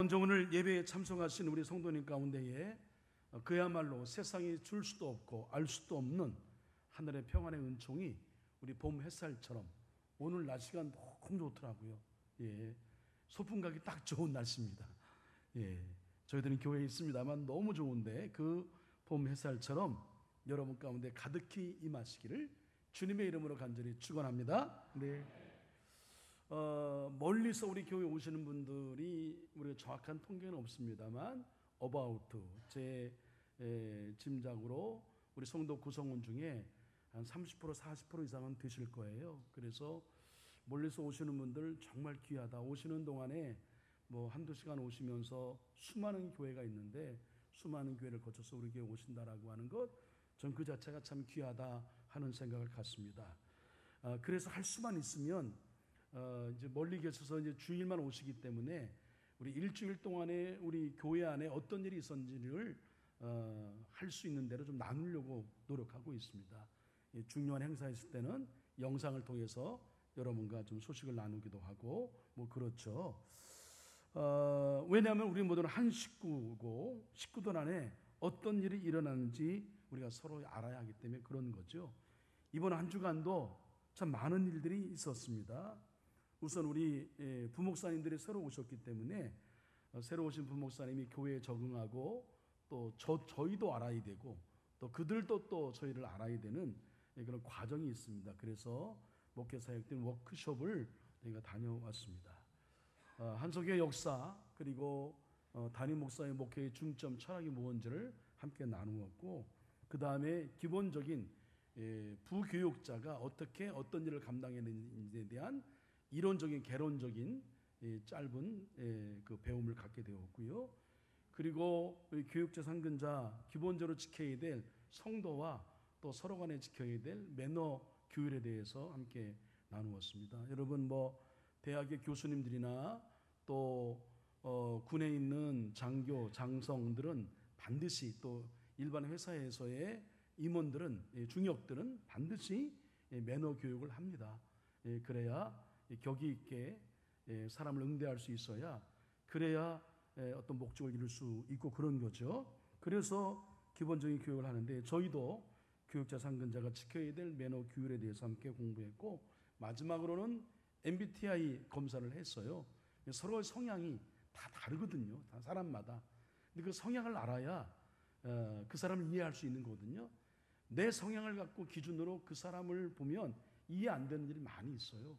먼저 오늘 예배에 참석하신 우리 성도님 가운데에 그야말로 세상이 줄 수도 없고 알 수도 없는 하늘의 평안의 은총이 우리 봄 햇살처럼 오늘 날씨가 너무 좋더라고요. 예, 소풍 가기 딱 좋은 날씨입니다. 예, 저희들은 교회에 있습니다만 너무 좋은데 그 봄 햇살처럼 여러분 가운데 가득히 임하시기를 주님의 이름으로 간절히 축원합니다. 네. 멀리서 우리 교회 오시는 분들이 우리가 정확한 통계는 없습니다만 about 제 짐작으로 우리 성도 구성원 중에 한 30% 40% 이상은 되실 거예요. 그래서 멀리서 오시는 분들 정말 귀하다. 오시는 동안에 뭐 한두 시간 오시면서 수많은 교회가 있는데 수많은 교회를 거쳐서 우리 교회 오신다라고 하는 것, 전 그 자체가 참 귀하다 하는 생각을 갖습니다. 그래서 할 수만 있으면 이제 멀리 계셔서 이제 주일만 오시기 때문에 우리 일주일 동안에 우리 교회 안에 어떤 일이 있었는지를 할 수 있는 대로 좀 나누려고 노력하고 있습니다. 중요한 행사 있을 때는 영상을 통해서 여러분과 좀 소식을 나누기도 하고 뭐 그렇죠. 왜냐하면 우리 모두는 한 식구고 식구들 안에 어떤 일이 일어나는지 우리가 서로 알아야 하기 때문에 그런 거죠. 이번 한 주간도 참 많은 일들이 있었습니다. 우선 우리 부목사님들이 새로 오셨기 때문에 새로 오신 부목사님이 교회에 적응하고 또 저희도 알아야 되고 또 그들도 또 저희를 알아야 되는 그런 과정이 있습니다. 그래서 목회사역된 워크숍을 저희가 다녀왔습니다. 한석의 역사 그리고 담임 목사의 목회의 중점 철학이 무언지를 함께 나누었고 그 다음에 기본적인 부교육자가 어떻게 어떤 일을 감당해야 되는지에 대한 이론적인 개론적인 짧은 그 배움을 갖게 되었고요. 그리고 교육자 상근자 기본적으로 지켜야 될 성도와 또 서로 간에 지켜야 될 매너 규율에 대해서 함께 나누었습니다. 여러분 뭐 대학의 교수님들이나 또 군에 있는 장교, 장성들은 반드시 또 일반 회사에서의 임원들은 중역들은 반드시 매너 교육을 합니다. 그래야 격이 있게 사람을 응대할 수 있어야 그래야 어떤 목적을 이룰 수 있고 그런 거죠. 그래서 기본적인 교육을 하는데 저희도 교육자 상근자가 지켜야 될 매너 규율에 대해서 함께 공부했고 마지막으로는 MBTI 검사를 했어요. 서로의 성향이 다 다르거든요. 다 사람마다. 근데 그 성향을 알아야 그 사람을 이해할 수 있는 거거든요. 내 성향을 갖고 기준으로 그 사람을 보면 이해 안 되는 일이 많이 있어요.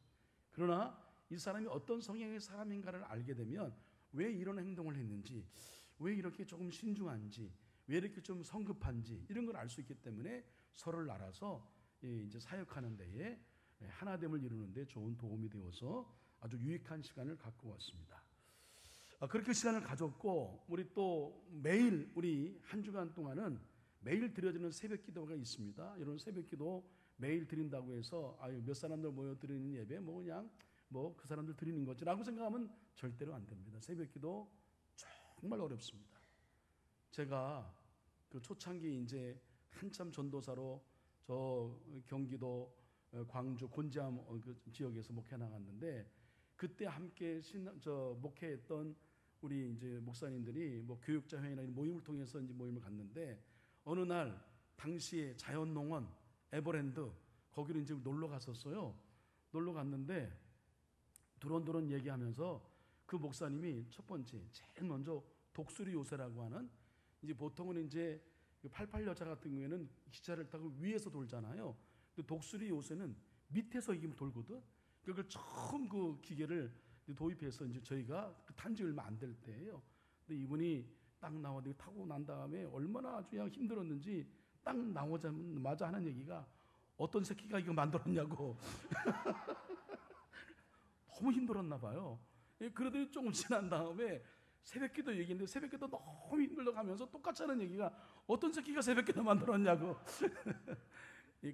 그러나 이 사람이 어떤 성향의 사람인가를 알게 되면 왜 이런 행동을 했는지, 왜 이렇게 조금 신중한지, 왜 이렇게 좀 성급한지 이런 걸 알 수 있기 때문에 서로를 알아서 이제 사역하는 데에 하나됨을 이루는 데 좋은 도움이 되어서 아주 유익한 시간을 갖고 왔습니다. 그렇게 시간을 가졌고 우리 또 매일 우리 한 주간 동안은 매일 드려지는 새벽 기도가 있습니다. 이런 새벽 기도 매일 드린다고 해서 몇 사람들 모여 드리는 예배 뭐 그냥 뭐 그 사람들 드리는 거지라고 생각하면 절대로 안 됩니다. 새벽 기도 정말 어렵습니다. 제가 그 초창기 이제 한참 전도사로 저 경기도 광주 곤지암 그 지역에서 목회 나갔는데 그때 함께 목회했던 우리 이제 목사님들이 뭐 교육자 회의나 모임을 통해서 이제 모임을 갔는데 어느 날 당시에 자연농원 에버랜드 거기를 이제 놀러 갔었어요. 놀러 갔는데 두런두런 얘기하면서 그 목사님이 첫 번째 제일 먼저 독수리 요새라고 하는 이제 보통은 이제 88 여자 같은 경우에는 기차를 타고 위에서 돌잖아요. 근데 독수리 요새는 밑에서 이게 돌거든. 그걸 처음 그 기계를 도입해서 이제 저희가 탄지 얼마 안 될 때예요. 근데 이분이 딱 나와서 타고 난 다음에 얼마나 아주 그냥 힘들었는지 딱 나오자마자 하는 얘기가 어떤 새끼가 이거 만들었냐고. 너무 힘들었나 봐요. 그러더니 조금 지난 다음에 새벽기도 얘기했는데 새벽기도 너무 힘들다고 하면서 똑같이 하는 얘기가 어떤 새끼가 새벽기도 만들었냐고.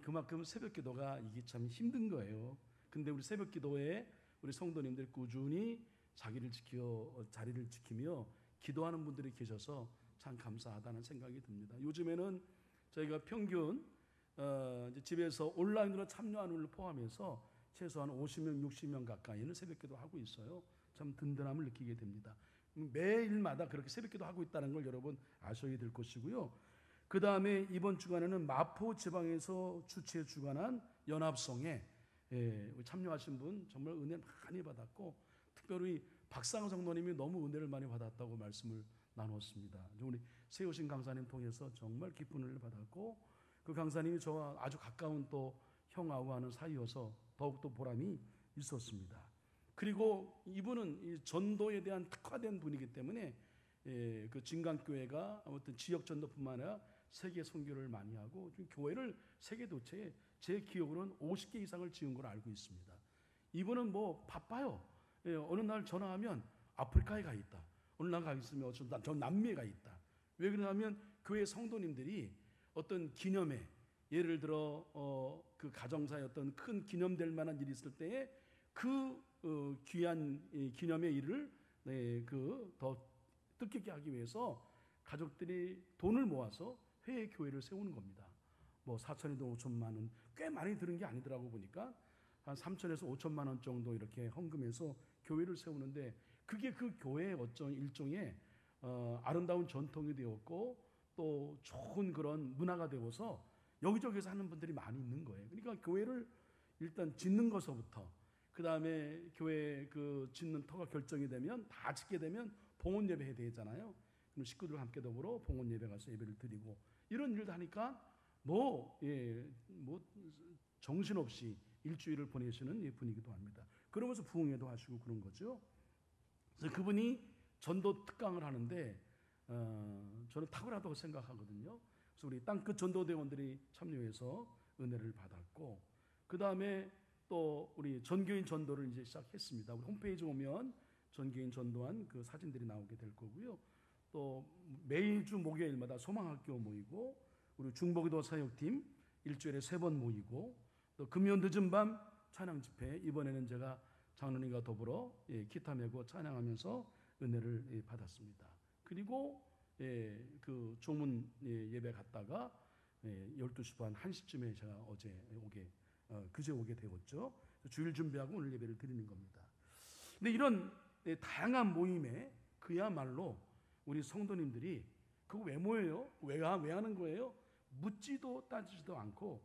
그만큼 새벽기도가 이게 참 힘든 거예요. 근데 우리 새벽기도에 우리 성도님들 꾸준히 자리를 지키며 기도하는 분들이 계셔서 참 감사하다는 생각이 듭니다. 요즘에는 저희가 평균 이제 집에서 온라인으로 참여하는 걸 포함해서 최소한 50명, 60명 가까이는 새벽기도 하고 있어요. 참 든든함을 느끼게 됩니다. 매일마다 그렇게 새벽기도 하고 있다는 걸 여러분 아셔야 될 것이고요. 그 다음에 이번 주간에는 마포 지방에서 주최 주관한 연합성에 참여하신 분 정말 은혜 많이 받았고, 특별히 박상호 성도님이 너무 은혜를 많이 받았다고 말씀을 나눴습니다. 우리 세우신 강사님 통해서 정말 깊은 은혜를 받았고, 그 강사님이 저와 아주 가까운 또 형하고 하는 사이여서 더욱더 보람이 있었습니다. 그리고 이분은 이 전도에 대한 특화된 분이기 때문에 그 진강교회가 아무튼 지역 전도뿐만 아니라 세계 선교를 많이 하고 교회를 세계 도처에 제 기억으로는 50개 이상을 지은 걸 알고 있습니다. 이분은 뭐 바빠요. 어느 날 전화하면 아프리카에 가 있다. 어느 날 가 있으면 저 남미에 가 있다. 왜 그러냐면 교회 성도님들이 어떤 기념회, 예를 들어 그 가정사의 어떤 큰 기념될 만한 일이 있을 때에 그 귀한 기념의 일을 더 뜻깊게 하기 위해서 가족들이 돈을 모아서 회의 교회를 세우는 겁니다. 뭐 4천이든 5천만 원, 꽤 많이 드는 게 아니더라고 보니까 한 3천에서 5천만 원 정도 이렇게 헌금해서 교회를 세우는데, 그게 그 교회의 어떤 일종의 아름다운 전통이 되었고 또 좋은 그런 문화가 되어서 여기저기서 하는 분들이 많이 있는 거예요. 그러니까 교회를 일단 짓는 것서부터, 그 다음에 교회 그 짓는 터가 결정이 되면 다 짓게 되면 봉헌 예배 해야 되잖아요. 그럼 식구들과 함께 더불어 봉헌 예배 가서 예배를 드리고 이런 일도 하니까 뭐 정신없이 일주일을 보내시는 분이기도 합니다. 그러면서 부흥회도 하시고 그런 거죠. 그래서 그분이 전도 특강을 하는데 저는 탁월하다고 생각하거든요. 그래서 우리 땅끝 전도대원들이 참여해서 은혜를 받았고, 그 다음에 또 우리 전교인 전도를 이제 시작했습니다. 우리 홈페이지 오면 전교인 전도한 그 사진들이 나오게 될 거고요. 또 매주 목요일마다 소망학교 모이고, 우리 중보기도 사역팀 일주일에 3번 모이고, 또 금요 늦은 밤 찬양 집회, 이번에는 제가 장로님과 더불어 기타 메고 찬양하면서 은혜를 받았습니다. 그리고 그 조문 예배 갔다가 12시 반 1시쯤에 제가 그제 오게 되었죠. 주일 준비하고 오늘 예배를 드리는 겁니다. 근데 이런 다양한 모임에 그야말로 우리 성도님들이 그거 왜 모여요? 왜 하는 거예요? 묻지도 따지지도 않고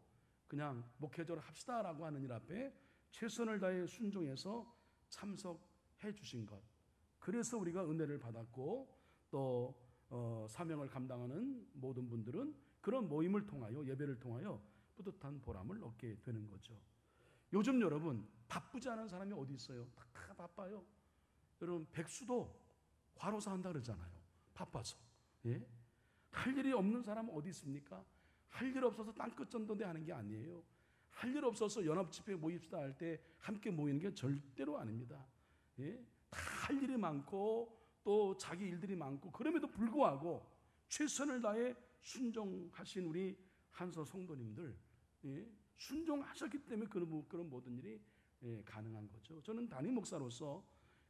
그냥 목회적으로 합시다라고 하는 일 앞에 최선을 다해 순종해서 참석해 주신 것, 그래서 우리가 은혜를 받았고, 또 사명을 감당하는 모든 분들은 그런 모임을 통하여, 예배를 통하여 뿌듯한 보람을 얻게 되는 거죠. 요즘 여러분 바쁘지 않은 사람이 어디 있어요? 다 바빠요. 여러분 백수도 과로사 한다 그러잖아요. 바빠서. 할 일이 없는 사람은 어디 있습니까? 할 일 없어서 땅끝 전도대 하는 게 아니에요. 할 일 없어서 연합집회 모입시다 할 때 함께 모이는 게 절대로 아닙니다. 다 할 일이 많고 또 자기 일들이 많고, 그럼에도 불구하고 최선을 다해 순종하신 우리 한서 성도님들, 순종하셨기 때문에 그런 모든 일이 가능한 거죠. 저는 담임 목사로서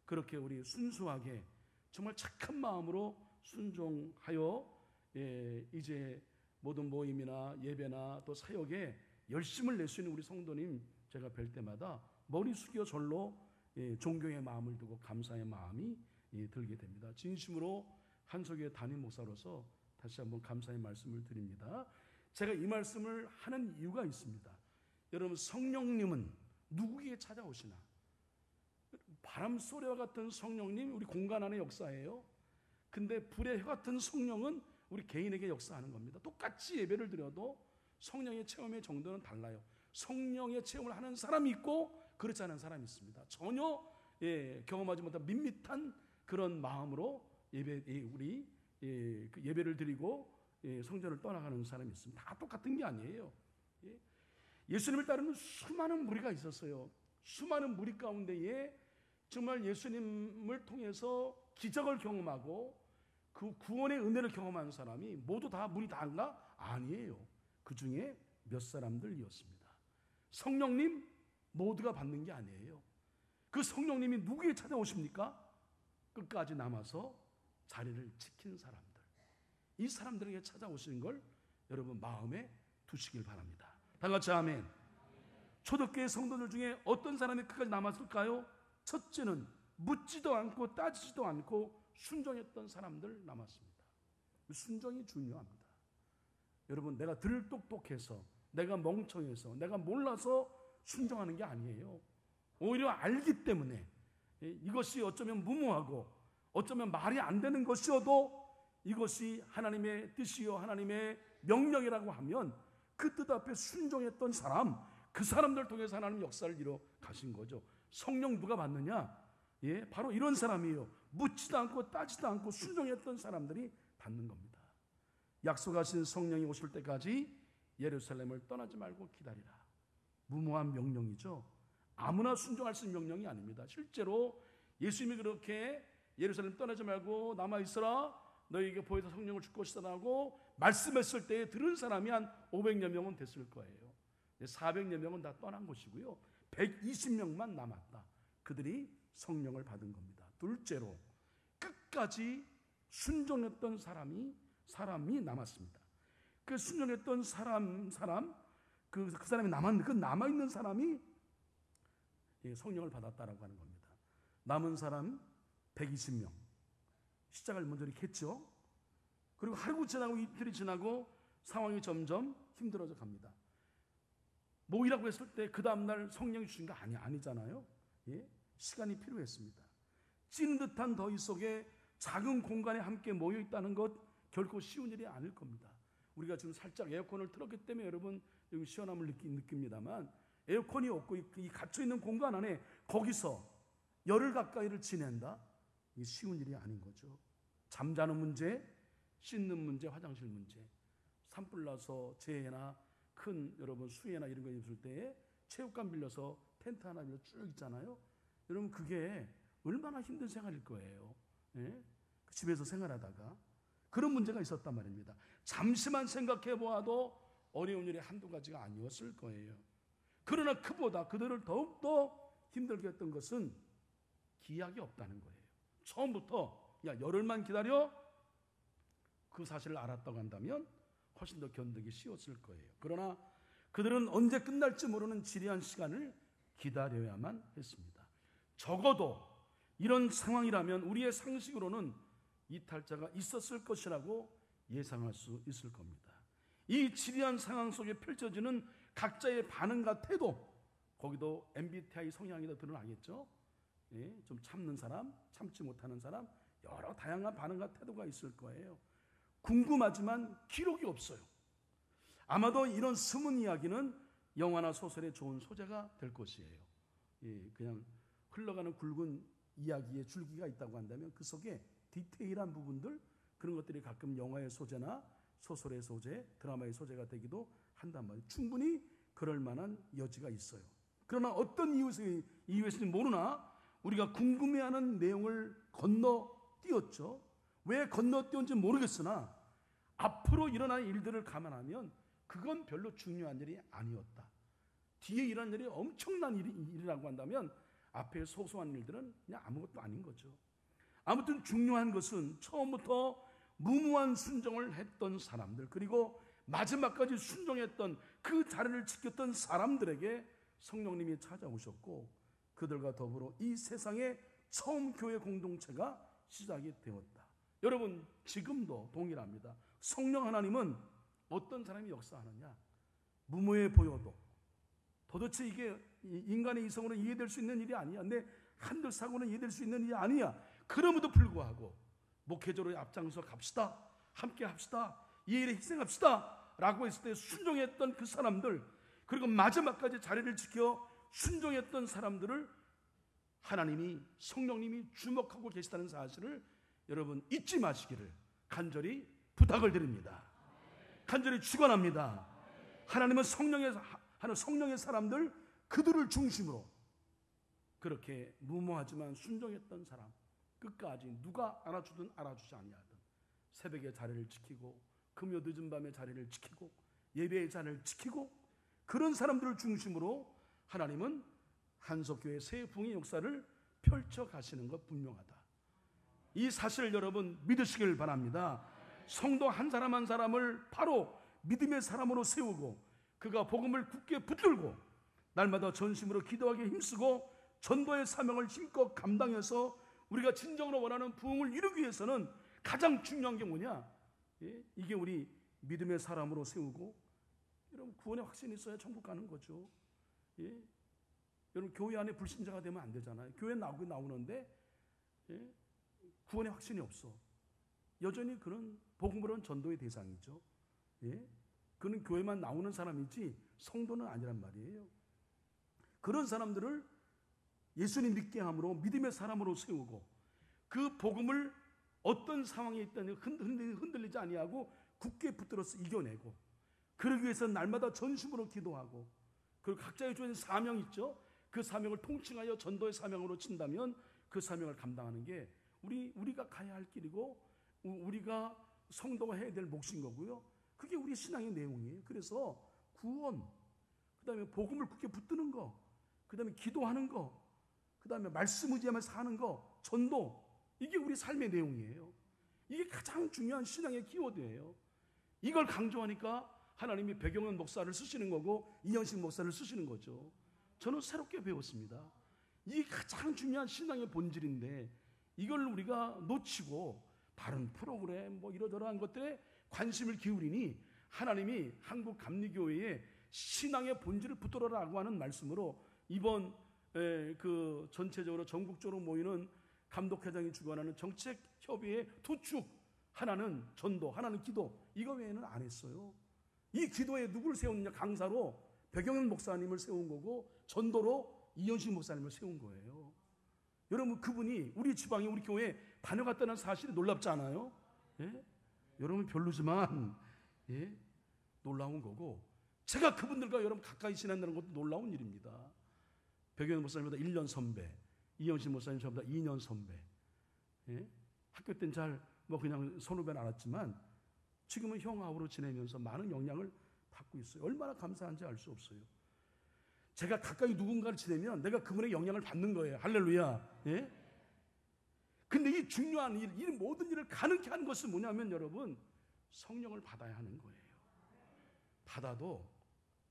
그렇게 우리 순수하게 정말 착한 마음으로 순종하여 이제 모든 모임이나 예배나 또 사역에 열심을 낼 수 있는 우리 성도님 제가 뵐 때마다 머리 숙여 절로 존경의 마음을 두고 감사의 마음이 들게 됩니다. 진심으로 한석의 담임 목사로서 다시 한번 감사의 말씀을 드립니다. 제가 이 말씀을 하는 이유가 있습니다. 여러분, 성령님은 누구에게 찾아오시나? 바람 소리와 같은 성령님, 우리 공간 안의 역사예요. 근데 불의 혀 같은 성령은 우리 개인에게 역사하는 겁니다. 똑같이 예배를 드려도 성령의 체험의 정도는 달라요. 성령의 체험을 하는 사람이 있고 그렇지 않은 사람이 있습니다. 전혀 경험하지 못한 밋밋한 그런 마음으로 우리 그 예배를 드리고 성전을 떠나가는 사람이 있습니다. 다 똑같은 게 아니에요. 예수님을 따르는 수많은 무리가 있었어요. 수많은 무리 가운데에 정말 예수님을 통해서 기적을 경험하고 그 구원의 은혜를 경험한 사람이 모두 다 무리 다인가? 아니에요. 그 중에 몇 사람들이었습니다. 성령님 모두가 받는 게 아니에요. 그 성령님이 누구에게 찾아오십니까? 끝까지 남아서 자리를 지킨 사람들, 이 사람들에게 찾아오시는 걸 여러분 마음에 두시길 바랍니다. 다 같이 아멘. 초대교회 성도들 중에 어떤 사람이 끝까지 남았을까요? 첫째는 묻지도 않고 따지지도 않고 순종했던 사람들 남았습니다. 순종이 중요합니다. 여러분, 내가 덜 똑똑해서, 내가 멍청해서, 내가 몰라서 순종하는 게 아니에요. 오히려 알기 때문에 이것이 어쩌면 무모하고 어쩌면 말이 안 되는 것이어도 이것이 하나님의 뜻이요 하나님의 명령이라고 하면 그 뜻 앞에 순종했던 사람, 그 사람들 통해서 하나님 역사를 이뤄 가신 거죠. 성령 누가 받느냐? 바로 이런 사람이에요. 묻지도 않고 따지도 않고 순종했던 사람들이 받는 겁니다. 약속하신 성령이 오실 때까지 예루살렘을 떠나지 말고 기다리라. 무모한 명령이죠. 아무나 순종할 수 있는 명령이 아닙니다. 실제로 예수님이 그렇게 예루살렘 떠나지 말고 남아있어라, 너희에게 보혜사 성령을 줄 것이다라고 말씀했을 때 들은 사람이 한 500여 명은 됐을 거예요. 400여 명은 다 떠난 것이고요, 120명만 남았다. 그들이 성령을 받은 겁니다. 둘째로 끝까지 순종했던 사람이 남았습니다. 그 순종했던 그 사람이 남아있는 사람이 성령을 받았다라고 하는 겁니다. 남은 사람 120명. 시작을 먼저 이렇게 했죠. 그리고 하루 지나고 이틀이 지나고 상황이 점점 힘들어져 갑니다. 모이라고 했을 때 그 다음날 성령이 주신 거 아니잖아요. 시간이 필요했습니다. 찐 듯한 더위 속에 작은 공간에 함께 모여 있다는 것 결코 쉬운 일이 아닐 겁니다. 우리가 지금 살짝 에어컨을 틀었기 때문에 여러분 여기 시원함을 느낍니다만, 에어컨이 없고 이 갇혀있는 공간 안에 거기서 열흘 가까이를 지낸다? 이게 쉬운 일이 아닌 거죠. 잠자는 문제, 씻는 문제, 화장실 문제, 산불 나서 재해나 큰 여러분 수해나 이런 거 있을 때에 체육관 빌려서 텐트 하나 빌려 쭉 있잖아요. 여러분 그게 얼마나 힘든 생활일 거예요. 집에서 생활하다가 그런 문제가 있었단 말입니다. 잠시만 생각해 보아도 어려운 일이 한두 가지가 아니었을 거예요. 그러나 그보다 그들을 더욱더 힘들게 했던 것은 기약이 없다는 거예요. 처음부터 열흘만 기다려, 그 사실을 알았다고 한다면 훨씬 더 견디기 쉬웠을 거예요. 그러나 그들은 언제 끝날지 모르는 지리한 시간을 기다려야만 했습니다. 적어도 이런 상황이라면 우리의 상식으로는 이탈자가 있었을 것이라고 예상할 수 있을 겁니다. 이 지리한 상황 속에 펼쳐지는 각자의 반응과 태도, 거기도 MBTI 성향이 더 드러나겠죠. 좀 참는 사람, 참지 못하는 사람, 여러 다양한 반응과 태도가 있을 거예요. 궁금하지만 기록이 없어요. 아마도 이런 숨은 이야기는 영화나 소설의 좋은 소재가 될 것이에요. 그냥 흘러가는 굵은 이야기의 줄기가 있다고 한다면 그 속에 디테일한 부분들, 그런 것들이 가끔 영화의 소재나 소설의 소재, 드라마의 소재가 되기도 한단 말이에요. 충분히 그럴 만한 여지가 있어요. 그러나 어떤 이유에서인지 모르나 우리가 궁금해하는 내용을 건너뛰었죠. 왜 건너뛰었는지 모르겠으나 앞으로 일어날 일들을 감안하면 그건 별로 중요한 일이 아니었다. 뒤에 일어난 일이 엄청난 일이라고 한다면 앞에 소소한 일들은 그냥 아무것도 아닌 거죠. 아무튼 중요한 것은 처음부터 무모한 순종을 했던 사람들, 그리고 마지막까지 순종했던 그 자리를 지켰던 사람들에게 성령님이 찾아오셨고 그들과 더불어 이 세상의 처음 교회 공동체가 시작이 되었다. 여러분 지금도 동일합니다. 성령 하나님은 어떤 사람이 역사하느냐? 무모해 보여도 도대체 이게 인간의 이성으로 이해될 수 있는 일이 아니야. 내 한들 사고는 이해될 수 있는 일이 아니야. 그럼에도 불구하고 목회자로 앞장서 갑시다, 함께 합시다, 이 일에 희생합시다 라고 했을 때 순종했던 그 사람들, 그리고 마지막까지 자리를 지켜 순종했던 사람들을 하나님이, 성령님이 주목하고 계시다는 사실을 여러분 잊지 마시기를 간절히 부탁을 드립니다. 간절히 축원합니다. 하나님은 성령의 사람들, 그들을 중심으로 그렇게 무모하지만 순종했던 사람, 끝까지 누가 알아주든 알아주지 아니하든 새벽에 자리를 지키고 금요 늦은 밤에 자리를 지키고 예배의 자리를 지키고 그런 사람들을 중심으로 하나님은 한석교회 새 부흥의 역사를 펼쳐 가시는 것 분명하다. 이 사실을 여러분 믿으시길 바랍니다. 성도 한 사람 한 사람을 바로 믿음의 사람으로 세우고 그가 복음을 굳게 붙들고 날마다 전심으로 기도하기에 힘쓰고 전도의 사명을 힘껏 감당해서 우리가 진정으로 원하는 부흥을 이루기 위해서는 가장 중요한 게 뭐냐? 예? 이게 우리 믿음의 사람으로 세우고, 여러분 구원의 확신이 있어야 천국 가는 거죠. 예? 여러분 교회 안에 불신자가 되면 안 되잖아요. 교회 나오는데 예? 구원의 확신이 없어. 여전히 그런 복음으로는 전도의 대상이죠. 예? 그는 교회만 나오는 사람이지 성도는 아니란 말이에요. 그런 사람들을 예수님 믿게 함으로 믿음의 사람으로 세우고, 그 복음을 어떤 상황에 있다니 흔들리지 아니하고 굳게 붙들어서 이겨내고, 그러기 위해서 날마다 전심으로 기도하고, 그리고 각자의 주어진 사명 있죠. 그 사명을 통칭하여 전도의 사명으로 친다면 그 사명을 감당하는 게 우리가 가야 할 길이고, 우리가 성도가 해야 될 몫인 거고요. 그게 우리 신앙의 내용이에요. 그래서 구원, 그 다음에 복음을 굳게 붙드는 거, 그 다음에 기도하는 거, 그 다음에 말씀 의지하면서 사는 거, 전도, 이게 우리 삶의 내용이에요. 이게 가장 중요한 신앙의 키워드예요. 이걸 강조하니까 하나님이 배경은 목사를 쓰시는 거고 이현식 목사를 쓰시는 거죠. 저는 새롭게 배웠습니다. 이게 가장 중요한 신앙의 본질인데, 이걸 우리가 놓치고 다른 프로그램 뭐 이러저러한 것들에 관심을 기울이니 하나님이 한국 감리교회의 신앙의 본질을 붙들어라고 하는 말씀으로 이번 그 전체적으로 전국적으로 모이는 감독회장이 주관하는 정책협의회 두 축, 하나는 전도, 하나는 기도, 이거 외에는 안 했어요. 이 기도에 누구를 세웠느냐? 강사로 백영현 목사님을 세운 거고, 전도로 이현식 목사님을 세운 거예요. 여러분 그분이 우리 지방에 우리 교회에 다녀갔다는 사실이 놀랍지 않아요? 예? 여러분 별로지만 예? 놀라운 거고, 제가 그분들과 여러분 가까이 지낸다는 것도 놀라운 일입니다. 백영현 목사님보다 1년 선배, 이현식 목사님 저보다 2년 선배. 예? 학교 때는 잘 뭐 그냥 선후배는 알았지만 지금은 형아우로 지내면서 많은 영향을 받고 있어요. 얼마나 감사한지 알 수 없어요. 제가 가까이 누군가를 지내면 내가 그분의 영향을 받는 거예요. 할렐루야. 예? 근데 이 중요한 일, 이 모든 일을 가능케 하는 것은 뭐냐면 여러분, 성령을 받아야 하는 거예요. 받아도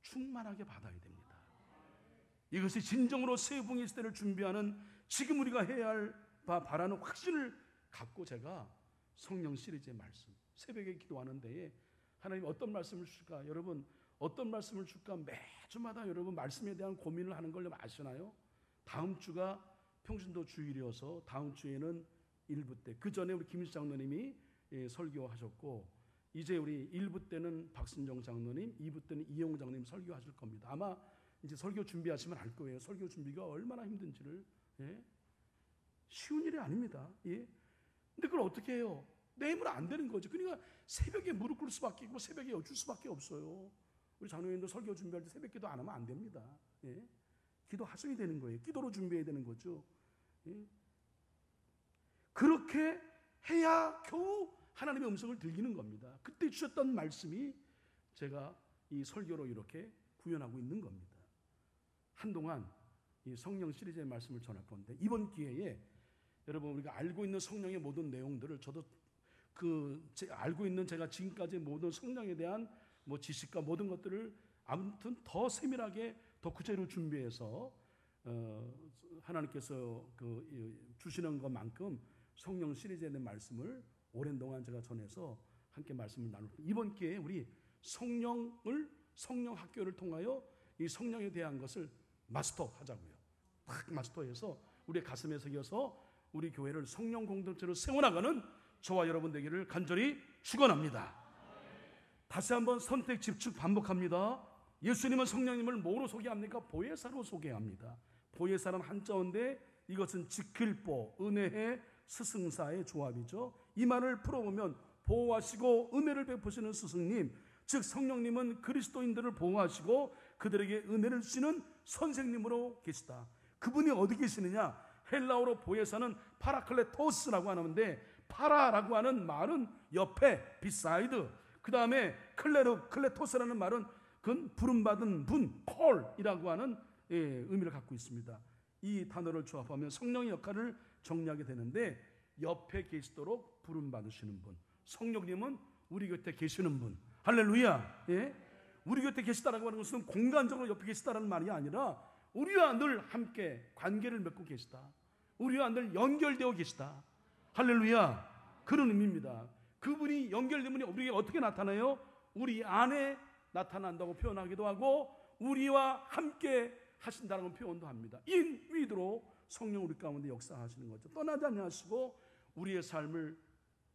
충만하게 받아야 됩니다. 이것이 진정으로 새 부흥의 시대를 준비하는 지금 우리가 해야 할 바라는 확신을 갖고 제가 성령 시리즈의 말씀, 새벽에 기도하는 데에 하나님 어떤 말씀을 줄까? 여러분 어떤 말씀을 줄까? 매주마다 여러분 말씀에 대한 고민을 하는 걸 아시나요? 다음 주가 평신도 주일이어서 다음 주에는 1부 때, 그 전에 우리 김일수 장로님이 설교하셨고, 이제 우리 1부 때는 박순정 장로님, 2부 때는 이영우 장로님 설교하실 겁니다. 아마 이제 설교 준비하시면 알 거예요. 설교 준비가 얼마나 힘든지를. 예? 쉬운 일이 아닙니다. 예? 근데 그걸 어떻게 해요? 내 힘으로 안 되는 거죠. 그러니까 새벽에 무릎 꿇을 수밖에 있고 새벽에 여쭐 수밖에 없어요. 우리 장로님도 설교 준비할 때 새벽 기도 안 하면 안 됩니다. 예? 기도하셔야 되는 거예요. 기도로 준비해야 되는 거죠. 예? 그렇게 해야 겨우 하나님의 음성을 들리는 겁니다. 그때 주셨던 말씀이 제가 이 설교로 이렇게 구현하고 있는 겁니다. 한동안 이 성령 시리즈의 말씀을 전할 건데, 이번 기회에 여러분 우리가 알고 있는 성령의 모든 내용들을, 저도 알고 있는 제가 지금까지 모든 성령에 대한 뭐 지식과 모든 것들을 아무튼 더 세밀하게 더 구체적으로 준비해서 하나님께서 주시는 것만큼 성령 시리즈에 대한 말씀을 오랜 동안 제가 전해서 함께 말씀을 나눌 거예요. 이번 기회에 우리 성령 학교를 통하여 이 성령에 대한 것을 마스터하자고요. 딱 마스터해서 우리의 가슴에 새겨서 우리 교회를 성령 공동체로 세워나가는 저와 여러분 되기를 간절히 축원합니다. 다시 한번 선택, 집중 반복합니다. 예수님은 성령님을 뭐로 소개합니까? 보혜사로 소개합니다. 보혜사는 한자어인데 이것은 지킬보, 은혜의 스승사의 조합이죠. 이 말을 풀어보면 보호하시고 은혜를 베푸시는 스승님, 즉 성령님은 그리스도인들을 보호하시고 그들에게 은혜를 주시는 선생님으로 계시다. 그분이 어디 계시느냐? 헬라어로 보혜사는 파라클레토스라고 하는데, 파라라고 하는 말은 옆에, 비사이드, 그 다음에 클레토스라는 말은 그건 부름받은 분, 콜이라고 하는 의미를 갖고 있습니다. 이 단어를 조합하면 성령의 역할을 정리하게 되는데, 옆에 계시도록 부름받으시는 분, 성령님은 우리 곁에 계시는 분. 할렐루야. 예? 우리 곁에 계시다라고 하는 것은 공간적으로 옆에 계시다라는 말이 아니라 우리와 늘 함께 관계를 맺고 계시다. 우리와 늘 연결되어 계시다. 할렐루야. 그런 의미입니다. 그분이 연결되면 우리에게 어떻게 나타나요? 우리 안에 나타난다고 표현하기도 하고 우리와 함께 하신다는 표현도 합니다. 인 위드로 성령 우리 가운데 역사하시는 거죠. 떠나지 않으시고 우리의 삶을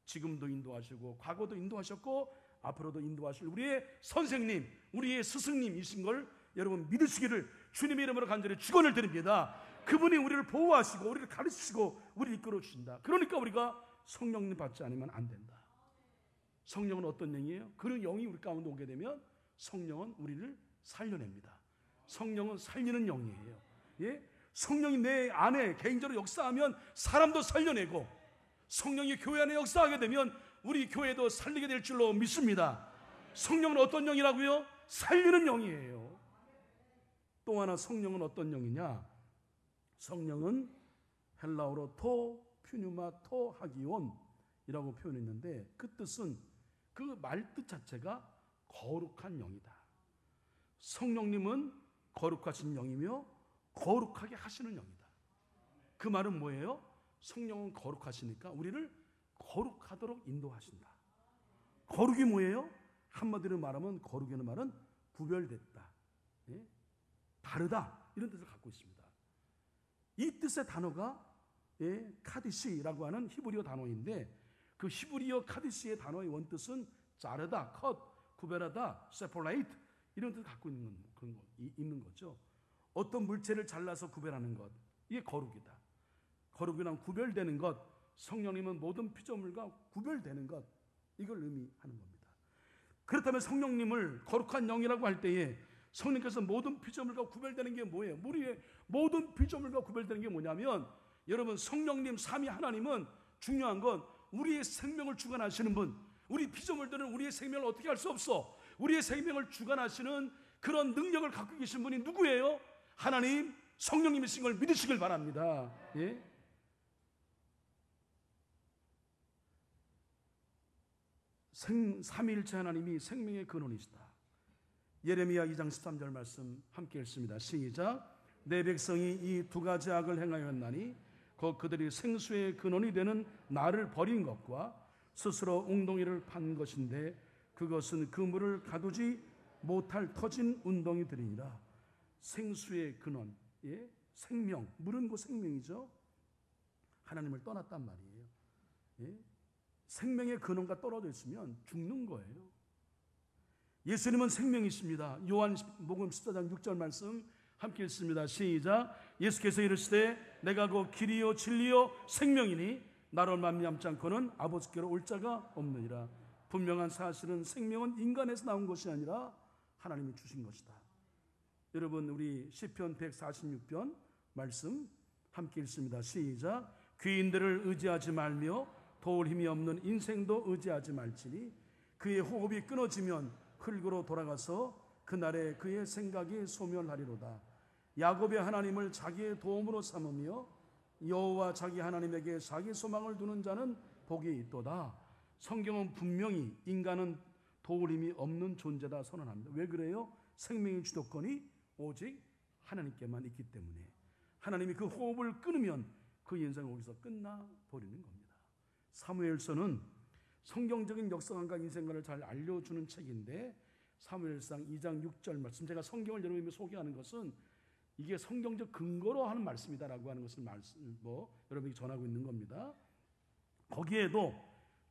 지금도 인도하시고 과거도 인도하셨고 앞으로도 인도하실 우리의 선생님, 우리의 스승님이신 걸 여러분 믿으시기를 주님의 이름으로 간절히 축원을 드립니다. 그분이 우리를 보호하시고 우리를 가르치시고 우리를 이끌어 주신다. 그러니까 우리가 성령님 받지 않으면 안 된다. 성령은 어떤 영이에요? 그런 영이 우리 가운데 오게 되면 성령은 우리를 살려냅니다. 성령은 살리는 영이에요. 예? 성령이 내 안에 개인적으로 역사하면 사람도 살려내고 성령이 교회 안에 역사하게 되면 우리 교회도 살리게 될 줄로 믿습니다. 성령은 어떤 영이라고요? 살리는 영이에요. 또 하나 성령은 어떤 영이냐? 성령은 헬라어로 토 퓨뉴마 토 하기온이라고 표현했는데 그 뜻은 그 말뜻 자체가 거룩한 영이다. 성령님은 거룩하신 영이며 거룩하게 하시는 영이다. 그 말은 뭐예요? 성령은 거룩하시니까 우리를 거룩하도록 인도하신다. 거룩이 뭐예요? 한마디로 말하면 거룩이라는 말은 구별됐다, 예? 다르다 이런 뜻을 갖고 있습니다. 이 뜻의 단어가 카디시라고 하는 히브리어 단어인데 그 히브리어 카디시의 단어의 원뜻은 자르다, 컷, 구별하다, 세퍼레이트 이런 뜻을 갖고 있는 거죠. 어떤 물체를 잘라서 구별하는 것, 이게 거룩이다. 거룩이란 구별되는 것, 성령님은 모든 피조물과 구별되는 것, 이걸 의미하는 겁니다. 그렇다면 성령님을 거룩한 영이라고 할 때에 성령께서 모든 피조물과 구별되는 게 뭐예요? 우리의 모든 피조물과 구별되는 게 뭐냐면 여러분 성령님 삼위 하나님은 중요한 건 우리의 생명을 주관하시는 분, 우리 피조물들은 우리의 생명을 어떻게 할 수 없어. 우리의 생명을 주관하시는 그런 능력을 갖고 계신 분이 누구예요? 하나님 성령님이신 걸 믿으시길 바랍니다. 예? 삼위일체 하나님이 생명의 근원이시다. 예레미야 2장 13절 말씀 함께 읽습니다. 시작. 내 백성이 이 두 가지 악을 행하였나니 그들이 생수의 근원이 되는 나를 버린 것과 스스로 웅덩이를 판 것인데 그것은 그 물을 가두지 못할 터진 운동이들이니라. 생수의 근원, 예? 생명, 물은 그 생명이죠. 하나님을 떠났단 말이에요. 예? 생명의 근원과 떨어져 있으면 죽는 거예요. 예수님은 생명이십니다. 요한복음 14장 6절 말씀 함께 읽습니다. 시작. 예수께서 이르시되 내가 그 길이요 진리요 생명이니 나로 말미암지 않고는 아버지께로 올 자가 없느니라. 분명한 사실은 생명은 인간에서 나온 것이 아니라 하나님이 주신 것이다. 여러분 우리 시편 146편 말씀 함께 읽습니다. 시작. 귀인들을 의지하지 말며 도울 힘이 없는 인생도 의지하지 말지니 그의 호흡이 끊어지면 흙으로 돌아가서 그날에 그의 생각이 소멸하리로다. 야곱의 하나님을 자기의 도움으로 삼으며 여호와 자기 하나님에게 자기 소망을 두는 자는 복이 있도다. 성경은 분명히 인간은 도울 힘이 없는 존재다 선언합니다. 왜 그래요? 생명의 주도권이 오직 하나님께만 있기 때문에 하나님이 그 호흡을 끊으면 그 인생은 거기서 끝나버리는 겁니다. 사무엘서는 성경적인 역사관과 인생관을 잘 알려주는 책인데 사무엘상 2장 6절 말씀, 제가 성경을 여러분에게 소개하는 것은 이게 성경적 근거로 하는 말씀이다라고 하는 것을 여러분에게 전하고 있는 겁니다. 거기에도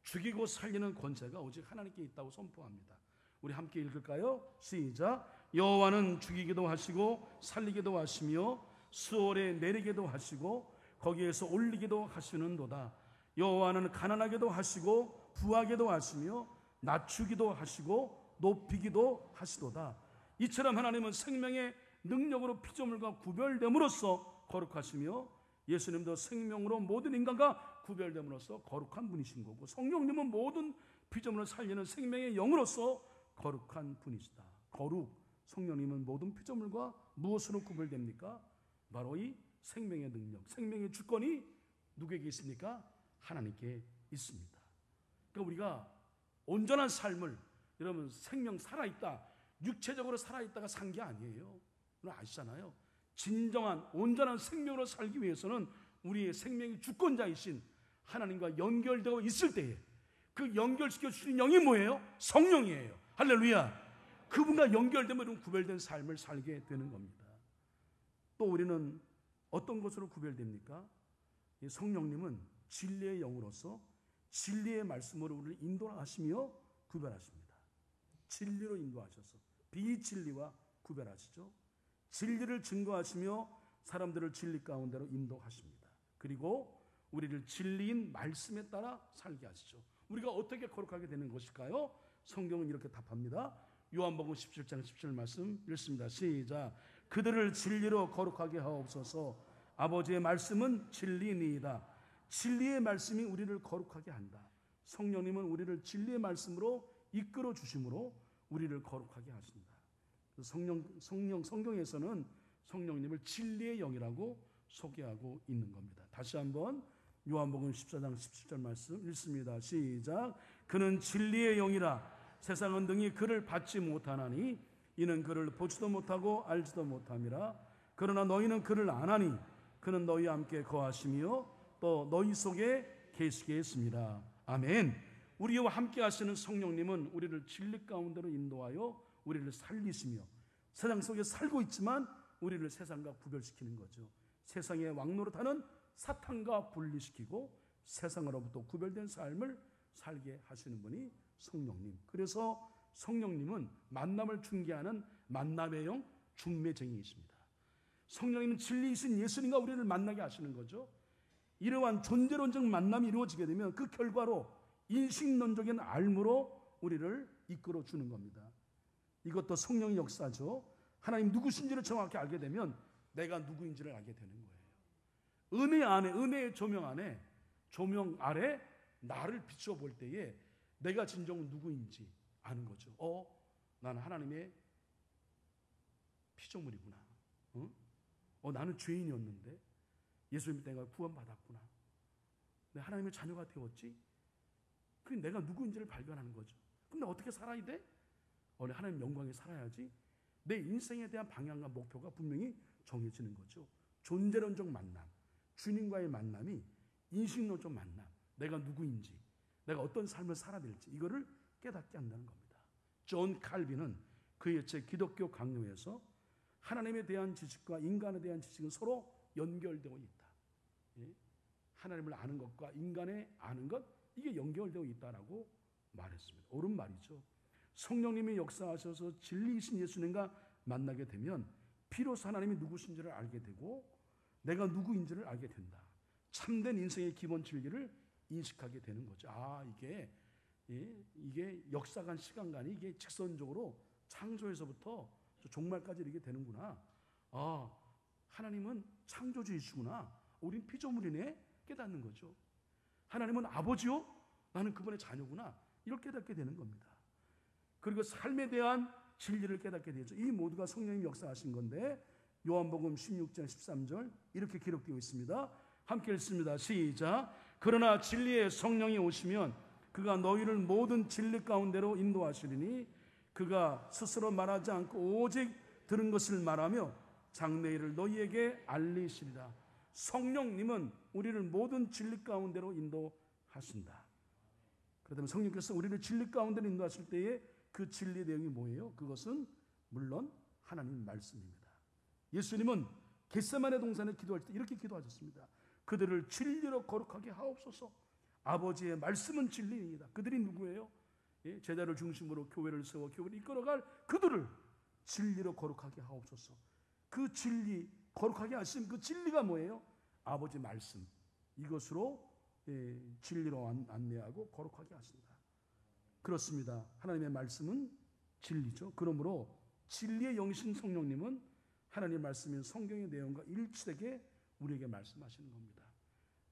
죽이고 살리는 권세가 오직 하나님께 있다고 선포합니다. 우리 함께 읽을까요? 시작. 여호와는 죽이기도 하시고 살리기도 하시며 수월에 내리기도 하시고 거기에서 올리기도 하시는도다. 여호와는 가난하게도 하시고 부하게도 하시며 낮추기도 하시고 높이기도 하시도다. 이처럼 하나님은 생명의 능력으로 피조물과 구별됨으로써 거룩하시며 예수님도 생명으로 모든 인간과 구별됨으로써 거룩한 분이신 거고 성령님은 모든 피조물을 살리는 생명의 영으로서 거룩한 분이시다. 거룩, 성령님은 모든 피조물과 무엇으로 구별됩니까? 바로 이 생명의 능력, 생명의 주권이 누구에게 있습니까? 하나님께 있습니다. 그러니까 우리가 온전한 삶을, 여러분 생명 살아있다, 육체적으로 살아있다가 산 게 아니에요. 여러분 아시잖아요. 진정한 온전한 생명으로 살기 위해서는 우리의 생명의 주권자이신 하나님과 연결되어 있을 때에 그 연결시켜 주시는 영이 뭐예요? 성령이에요. 할렐루야. 그분과 연결되면 구별된 삶을 살게 되는 겁니다. 또 우리는 어떤 것으로 구별됩니까? 성령님은 진리의 영으로서 진리의 말씀으로 우리를 인도하시며 구별하십니다. 진리로 인도하셔서 비진리와 구별하시죠. 진리를 증거하시며 사람들을 진리 가운데로 인도하십니다. 그리고 우리를 진리인 말씀에 따라 살게 하시죠. 우리가 어떻게 거룩하게 되는 것일까요? 성경은 이렇게 답합니다. 요한복음 17장 17절 말씀 읽습니다. 시작. 그들을 진리로 거룩하게 하옵소서. 아버지의 말씀은 진리니이다. 진리의 말씀이 우리를 거룩하게 한다. 성령님은 우리를 진리의 말씀으로 이끌어 주심으로 우리를 거룩하게 하신다. 성경에서는 성령님을 진리의 영이라고 소개하고 있는 겁니다. 다시 한번 요한복음 14장 17절 말씀 읽습니다. 시작. 그는 진리의 영이라. 세상은 능히 그를 받지 못하나니 이는 그를 보지도 못하고 알지도 못함이라. 그러나 너희는 그를 아나니 그는 너희와 함께 거하시며 또 너희 속에 계시게 했습니다. 아멘. 우리와 함께 하시는 성령님은 우리를 진리 가운데로 인도하여 우리를 살리시며 세상 속에 살고 있지만 우리를 세상과 구별시키는 거죠. 세상의 왕노릇하는 사탄과 분리시키고 세상으로부터 구별된 삶을 살게 하시는 분이 성령님. 그래서 성령님은 만남을 중개하는 만남의 영 중매쟁이이십니다. 성령님은 진리이신 예수님과 우리를 만나게 하시는 거죠. 이러한 존재론적 만남이 이루어지게 되면 그 결과로 인식론적인 알므로 우리를 이끌어 주는 겁니다. 이것도 성령의 역사죠. 하나님 누구신지를 정확히 알게 되면 내가 누구인지를 알게 되는 거예요. 은혜 안에, 은혜의 조명 안에, 조명 아래 나를 비추어 볼 때에 내가 진정 누구인지 아는 거죠. 나는 하나님의 피조물이구나. 나는 죄인이었는데 예수님 때문에 내가 구원받았구나. 내가 하나님의 자녀가 되었지. 그게 내가 누구인지를 발견하는 거죠. 그럼 내가 어떻게 살아야 돼? 하나님 영광에 살아야지. 내 인생에 대한 방향과 목표가 분명히 정해지는 거죠. 존재론적 만남, 주님과의 만남이 인식론적 만남, 내가 누구인지, 내가 어떤 삶을 살아야 될지 이거를 깨닫게 한다는 겁니다. 존 칼빈은 그의 책 기독교 강요에서 하나님에 대한 지식과 인간에 대한 지식은 서로 연결되어 있다. 하나님을 아는 것과 인간의 아는 것, 이게 연결되어 있다라고 말했습니다. 옳은 말이죠. 성령님이 역사하셔서 진리이신 예수님과 만나게 되면 비로소 하나님이 누구신지를 알게 되고 내가 누구인지를 알게 된다. 참된 인생의 기본 진리를 인식하게 되는 거죠. 이게 역사관 시간관이 이게 직선적으로 창조에서부터 종말까지 이렇게 되는구나. 하나님은 창조주이시구나. 우린 피조물이네. 깨닫는 거죠. 하나님은 아버지요? 나는 그분의 자녀구나. 이걸 깨닫게 되는 겁니다. 그리고 삶에 대한 진리를 깨닫게 되죠. 이 모두가 성령님 역사하신 건데 요한복음 16장 13절 이렇게 기록되어 있습니다. 함께 읽습니다. 시작. 그러나 진리의 성령이 오시면 그가 너희를 모든 진리 가운데로 인도하시리니 그가 스스로 말하지 않고 오직 들은 것을 말하며 장래일을 너희에게 알리시리라. 성령님은 우리를 모든 진리 가운데로 인도하신다. 그렇다면 성령께서 우리를 진리 가운데로 인도하실 때에 그 진리의 내용이 뭐예요? 그것은 물론 하나님 말씀입니다. 예수님은 겟세마네 동산에 기도할 때 이렇게 기도하셨습니다. 그들을 진리로 거룩하게 하옵소서. 아버지의 말씀은 진리입니다. 그들이 누구예요? 제자를 중심으로 교회를 세워 교회를 이끌어갈 그들을 진리로 거룩하게 하옵소서. 그 진리, 거룩하게 하신 그 진리가 뭐예요? 아버지 말씀. 이것으로 진리로 안내하고 거룩하게 하신다. 그렇습니다. 하나님의 말씀은 진리죠. 그러므로 진리의 영이신 성령님은 하나님의 말씀인 성경의 내용과 일치되게 우리에게 말씀하시는 겁니다.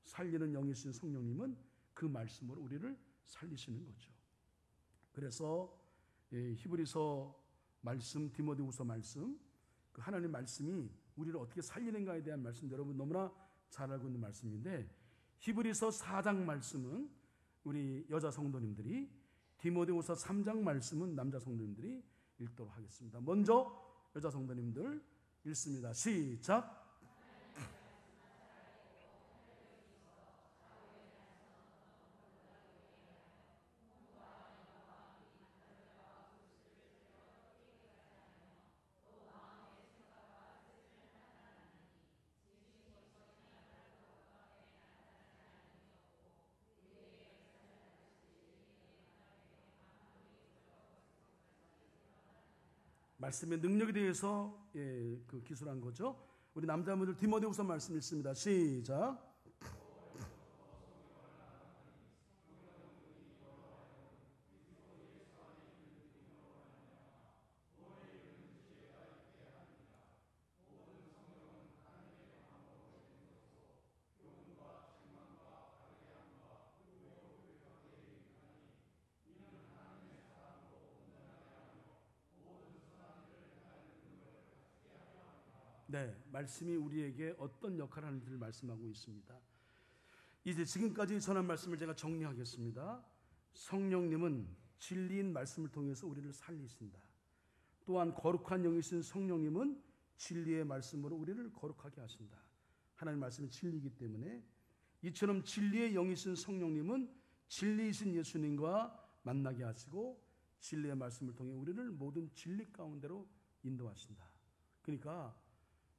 살리는 영이신 성령님은 그 말씀으로 우리를 살리시는 거죠. 그래서 히브리서 말씀, 디모데후서 말씀, 그 하나님의 말씀이 우리를 어떻게 살리는가에 대한 말씀 여러분 너무나 잘 알고 있는 말씀인데 히브리서 4장 말씀은 우리 여자 성도님들이, 디모데후서 3장 말씀은 남자 성도님들이 읽도록 하겠습니다. 먼저 여자 성도님들 읽습니다. 시작. 말씀의 능력에 대해서 그 기술한 거죠. 우리 남자분들 디모데후서 말씀 읽습니다. 시작. 네, 말씀이 우리에게 어떤 역할을 하는지를 말씀하고 있습니다. 이제 지금까지 전한 말씀을 제가 정리하겠습니다. 성령님은 진리인 말씀을 통해서 우리를 살리신다. 또한 거룩한 영이신 성령님은 진리의 말씀으로 우리를 거룩하게 하신다. 하나님 말씀이 진리이기 때문에 이처럼 진리의 영이신 성령님은 진리이신 예수님과 만나게 하시고 진리의 말씀을 통해 우리를 모든 진리 가운데로 인도하신다. 그러니까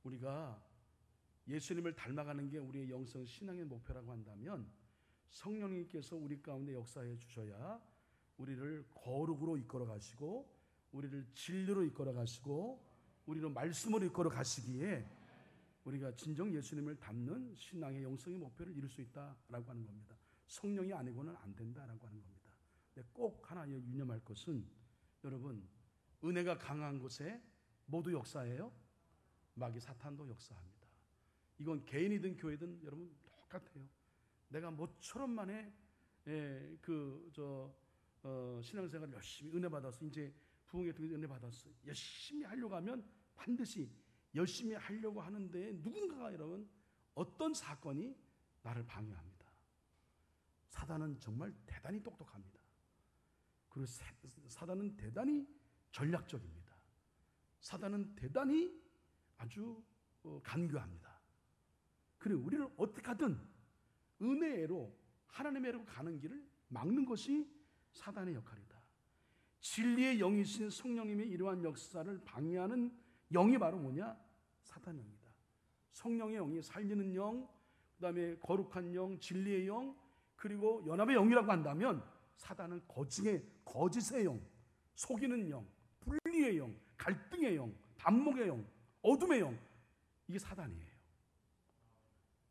우리가 예수님을 닮아가는 게 우리의 영성 신앙의 목표라고 한다면 성령님께서 우리 가운데 역사해 주셔야 우리를 거룩으로 이끌어 가시고 우리를 진리로 이끌어 가시고 우리를 말씀으로 이끌어 가시기에 우리가 진정 예수님을 닮는 신앙의 영성의 목표를 이룰 수 있다라고 하는 겁니다. 성령이 아니고는 안 된다라고 하는 겁니다. 근데 꼭 하나 유념할 것은 여러분, 은혜가 강한 곳에 모두 역사해요. 마귀 사탄도 역사합니다. 이건 개인이든 교회든 여러분 똑같아요. 내가 모처럼 만에 신앙생활을 열심히 은혜 받아서 이제 부흥회 통해서 은혜 받았어. 열심히 하려고 하면 반드시 열심히 하려고 하는데 누군가가 여러분 어떤 사건이 나를 방해합니다. 사단은 정말 대단히 똑똑합니다. 그리고 사단은 대단히 전략적입니다. 사단은 대단히 아주 간교합니다. 그리고 우리를 어떻게 하든 은혜로 하나님의로 가는 길을 막는 것이 사단의 역할이다. 진리의 영이신 성령님의 이러한 역사를 방해하는 영이 바로 뭐냐? 사탄의 영이다. 성령의 영이 살리는 영, 그 다음에 거룩한 영, 진리의 영, 그리고 연합의 영이라고 한다면 사단은 거짓의 영, 속이는 영, 분리의 영, 갈등의 영, 반목의 영, 어둠의 영, 이게 사단이에요.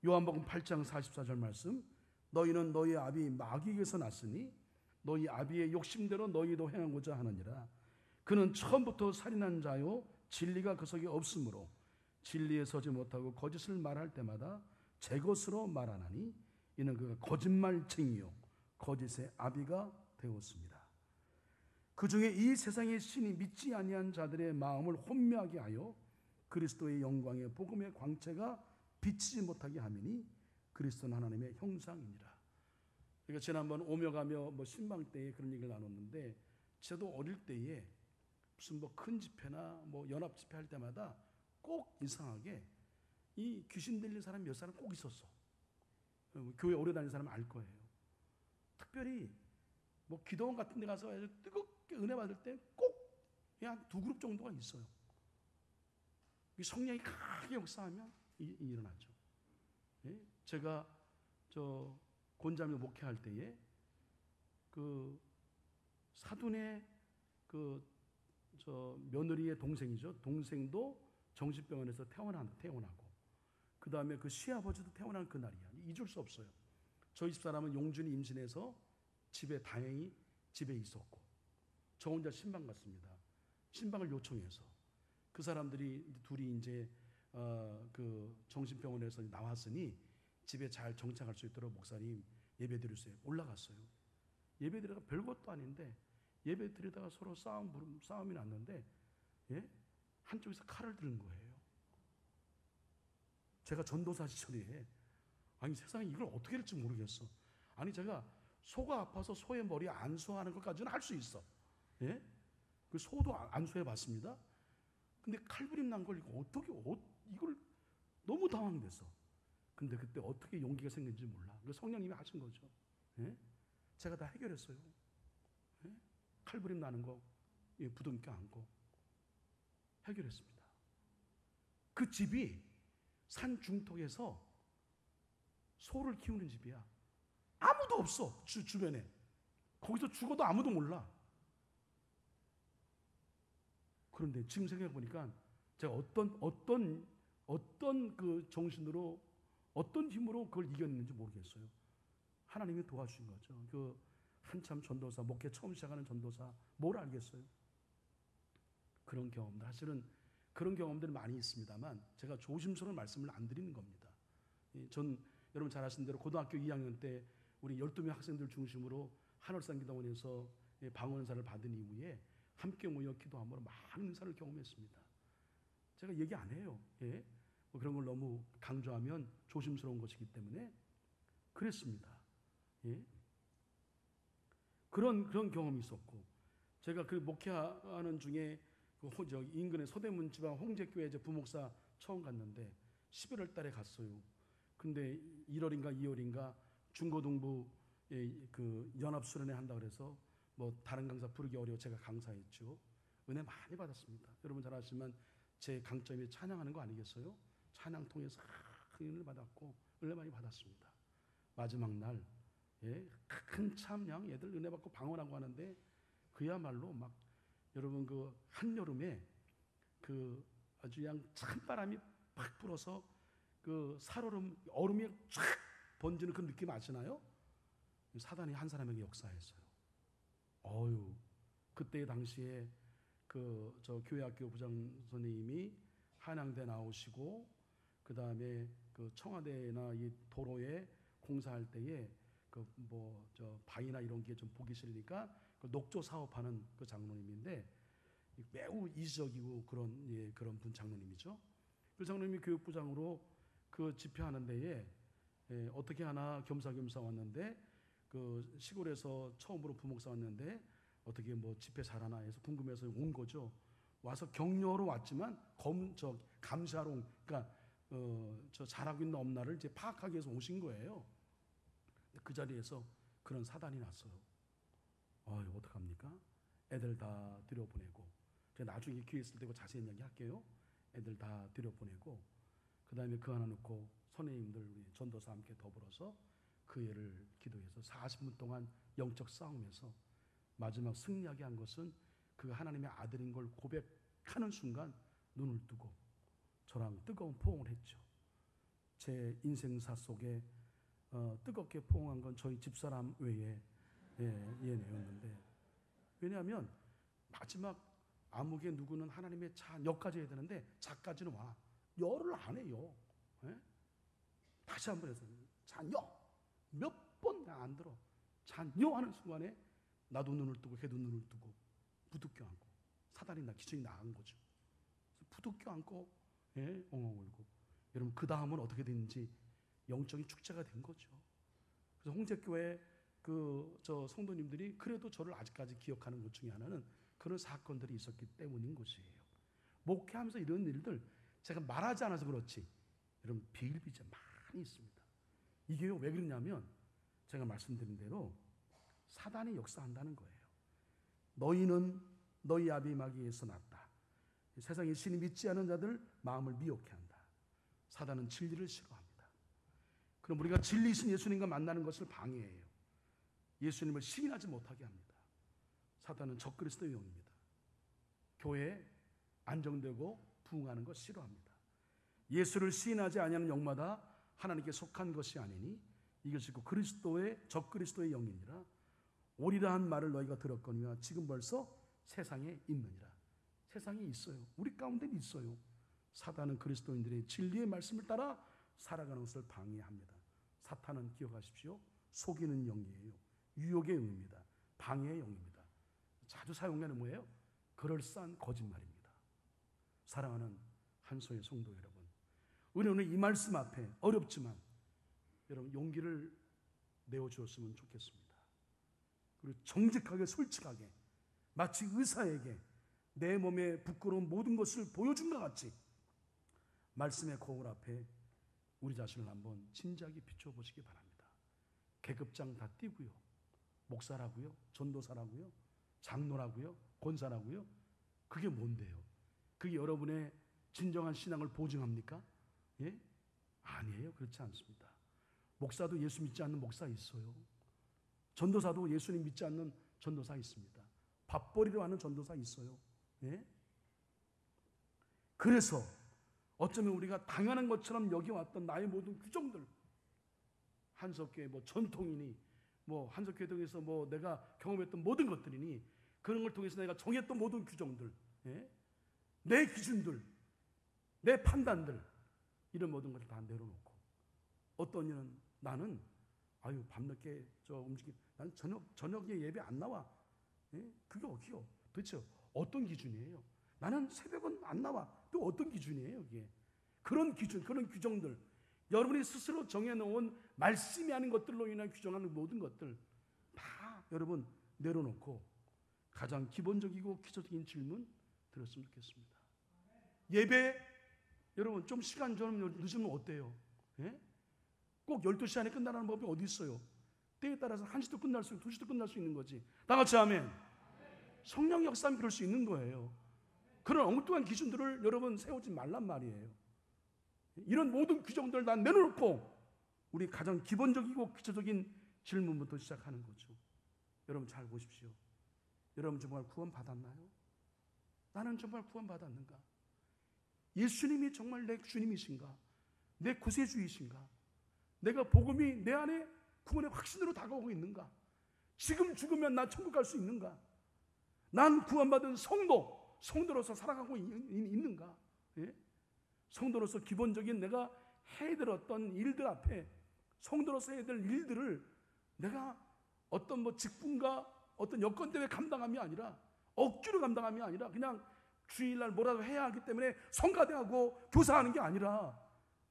요한복음 8장 44절 말씀, 너희는 너희 아비 마귀에게서 났으니 너희 아비의 욕심대로 너희도 행하고자 하느니라. 그는 처음부터 살인한 자요 진리가 그 속에 없으므로 진리에 서지 못하고 거짓을 말할 때마다 제 것으로 말하나니 이는 그가 거짓말쟁이요 거짓의 아비가 되었습니다. 그 중에 이 세상의 신이 믿지 아니한 자들의 마음을 혼미하게 하여 그리스도의 영광의 복음의 광채가 비치지 못하게 하미니 그리스도는 하나님의 형상이니라. 그러니까 지난번 오며 가며 신방 때에 그런 얘기를 나눴는데, 저도 어릴 때에 무슨 큰 집회나 연합 집회 할 때마다 꼭 이상하게 이 귀신 들린 사람 몇 사람 꼭 있었어. 교회 오래 다니는 사람은 알 거예요. 특별히 기도원 같은 데 가서 아주 뜨겁게 은혜 받을 때 꼭 한 두 그룹 정도가 있어요. 성령이 크게 역사하면 일어나죠. 예? 제가 곤자미 목회할 때에 그 사돈의 며느리의 동생이죠. 동생도 정신병원에서 퇴원하고 그 다음에 그 시아버지도 퇴원한 그날이야. 잊을 수 없어요. 저희 집사람은 용준이 임신해서 다행히 집에 있었고 저 혼자 신방 갔습니다. 신방을 요청해서 그 사람들이 둘이 이제 그 정신병원에서 나왔으니 집에 잘 정착할 수 있도록 목사님 예배 드리세요. 올라갔어요. 예배 드리다가 별것도 아닌데 예배 드리다가 서로 싸움이 났는데, 예? 한쪽에서 칼을 들은 거예요. 제가 전도사 시절에 아니 세상에 이걸 어떻게 할지 모르겠어. 아니 제가 소가 아파서 소의 머리 안수하는 것까지는 할 수 있어. 예? 그 소도 안수해 봤습니다. 근데 칼부림 난 걸 이걸 너무 당황됐어. 근데 그때 어떻게 용기가 생긴지 몰라. 성령님이 하신 거죠. 예? 제가 다 해결했어요. 예? 칼부림 나는 거 부둥켜 안고 해결했습니다. 그 집이 산 중턱에서 소를 키우는 집이야. 아무도 없어. 주변에. 거기서 죽어도 아무도 몰라. 그런데 지금 생각해 보니까 제가 어떤 그 정신으로 어떤 힘으로 그걸 이겼는지 모르겠어요. 하나님이 도와주신 거죠. 그 한참 전도사, 목회 처음 시작하는 전도사, 뭘 알겠어요? 그런 경험들, 사실은 그런 경험들이 많이 있습니다만 제가 조심스러운 말씀을 안 드리는 겁니다. 전 여러분 잘 아시는 대로 고등학교 2학년 때 우리 12명 학생들 중심으로 한월산 기도원에서 방언사를 받은 이후에 함께 모여 기도함으로 많은 은사를 경험했습니다. 제가 얘기 안 해요. 예? 뭐 그런 걸 너무 강조하면 조심스러운 것이기 때문에 그랬습니다. 예? 그런 경험이 있었고, 제가 그 목회하는 중에 그 인근의 서대문 지방 홍제교회 부목사 처음 갔는데 11월 달에 갔어요. 근데 1월인가 2월인가 중고등부 그 연합수련회 한다 그래서 뭐 다른 강사 부르기 어려워 제가 강사했죠. 은혜 많이 받았습니다. 여러분 잘 아시지만 제 강점이 찬양하는 거 아니겠어요? 찬양 통해서 큰 은혜를 받았고 은혜 많이 받았습니다. 마지막 날 한참 그냥 애들 은혜 받고 방언하고 하는데 그야말로 막 여러분 그 한여름에 그 아주 그냥 찬바람이 팍 불어서 그 살얼음 얼음이 쫙 번지는 그 느낌 아시나요? 사단이 한 사람에게 역사했어요. 그때 당시에 그 저 교회학교 부장 선생님이 한양대 나오시고 그 다음에 그 청와대나 이 도로에 공사할 때에 그 뭐 저 바위나 이런 게 좀 보기 싫으니까 그 녹조 사업하는 그 장로님인데 매우 이지적이고 그런 분 장로님이죠. 그 장로님이 교육부장으로 그 집회하는 데에 어떻게 하나 겸사겸사 왔는데 그 시골에서 처음으로 부목사 왔는데 어떻게 뭐 집회 잘하나 해서 궁금해서 온 거죠. 와서 격려로 왔지만 감사로 그러니까 저 잘하고 있나 없나를 이제 파악하기 위해서 오신 거예요. 그 자리에서 그런 사단이 났어요. 어떡합니까? 애들 다 들여보내고 제가 나중에 기회 있을 때 자세히 이야기할게요. 애들 다 들여보내고 그 다음에 그 하나 놓고 선생님들 우리 전도사 함께 더불어서 그 애를 기도해서 40분 동안 영적 싸움에서 마지막 승리하게 한 것은 그 하나님의 아들인 걸 고백하는 순간 눈을 뜨고 저랑 뜨거운 포옹을 했죠. 제 인생사 속에 뜨겁게 포옹한 건 저희 집사람 외에 얘네였는데, 왜냐하면 마지막 암흑의 누구는 하나님의 여까지 해야 되는데 자까지는 와 열을 안 해요. 다시 한번 해서 자녀 몇 번 안 들어. 자녀 하는 순간에 나도 눈을 뜨고 걔도 눈을 뜨고 부둥켜 안고 사단이 기천이 나간 거죠. 부둥켜 안고 엉엉 울고. 여러분 그 다음은 어떻게 됐는지 영적인 축제가 된 거죠. 그래서 홍제교회 저 성도님들이 그래도 저를 아직까지 기억하는 것 중에 하나는 그런 사건들이 있었기 때문인 것이에요. 목회하면서 이런 일들 제가 말하지 않아서 그렇지 여러분 비일비재 많이 있습니다. 이게 왜 그러냐면 제가 말씀드린 대로 사단이 역사한다는 거예요. 너희는 너희 아비 마귀에서 났다. 세상에 신이 믿지 않은 자들 마음을 미혹해 한다. 사단은 진리를 싫어합니다. 그럼 우리가 진리이신 예수님과 만나는 것을 방해해요. 예수님을 시인하지 못하게 합니다. 사단은 적그리스도의 영입니다. 교회에 안정되고 부흥하는 것 싫어합니다. 예수를 시인하지 아니하는 영마다 하나님께 속한 것이 아니니 이것이 곧 적그리스도의 영이니라. 오리라 한 말을 너희가 들었거니와 지금 벌써 세상에 있느니라. 세상에 있어요. 우리 가운데 있어요. 사단은 그리스도인들의 진리의 말씀을 따라 살아가는 것을 방해합니다. 사탄은 기억하십시오. 속이는 영이에요. 유혹의 영입니다. 방해의 영입니다. 자주 사용하는 뭐예요? 그럴싸한 거짓말입니다. 사랑하는 한소의 성도 여러분, 우리는 이 말씀 앞에 어렵지만 여러분 용기를 내어주었으면 좋겠습니다. 그리고 정직하게 솔직하게 마치 의사에게 내 몸에 부끄러운 모든 것을 보여준 것 같이 말씀의 거울 앞에 우리 자신을 한번 진지하게 비춰보시기 바랍니다. 계급장 다 띄고요. 목사라고요? 전도사라고요? 장로라고요? 권사라고요? 그게 뭔데요? 그게 여러분의 진정한 신앙을 보증합니까? 예? 아니에요. 그렇지 않습니다. 목사도 예수 믿지 않는 목사 있어요. 전도사도 예수님 믿지 않는 전도사 있습니다. 밥벌이로 하는 전도사 있어요. 예? 그래서 어쩌면 우리가 당연한 것처럼 여겨왔던 나의 모든 규정들, 한석교의 전통이니 한석교회 통해서 내가 경험했던 모든 것들이니 그런 걸 통해서 내가 정했던 모든 규정들, 내 기준들, 내 판단들, 이런 모든 것을 다 내려놓고 어떤 이는 나는 밤늦게 난 저녁에 예배 안 나와. 그게 어디요? 도대체 어떤 기준이에요? 나는 새벽은 안 나와. 또 어떤 기준이에요, 이게? 그런 기준, 그런 규정들, 여러분이 스스로 정해놓은 말씀이 아닌 것들로 인한 규정하는 모든 것들 다 여러분 내려놓고 가장 기본적이고 기초적인 질문 드렸으면 좋겠습니다. 예배, 여러분 좀 시간 좀 늦으면 어때요? 꼭 12시 안에 끝나라는 법이 어디 있어요? 때에 따라서 1시도 끝날 수 있고 2시도 끝날 수 있는 거지. 다 같이 아멘. 성령 역사는 그럴 수 있는 거예요. 그런 엉뚱한 기준들을 여러분 세우지 말란 말이에요. 이런 모든 규정들을 다 내놓고 우리 가장 기본적이고 기초적인 질문부터 시작하는 거죠. 여러분 잘 보십시오. 여러분 정말 구원 받았나요? 나는 정말 구원 받았는가? 예수님이 정말 내 주님이신가? 내 구세주이신가? 내가 복음이 내 안에 구원의 확신으로 다가오고 있는가? 지금 죽으면 나 천국 갈 수 있는가? 난 구원받은 성도로서 살아가고 있는가? 성도로서 기본적인 내가 해야 어떤 일들 앞에 성도로서 해야 될 일들을 내가 어떤 직분과 어떤 여건 때문에 감당함이 아니라 억지로 감당함이 아니라 그냥 주일날 뭐라도 해야 하기 때문에 성가대하고 교사하는 게 아니라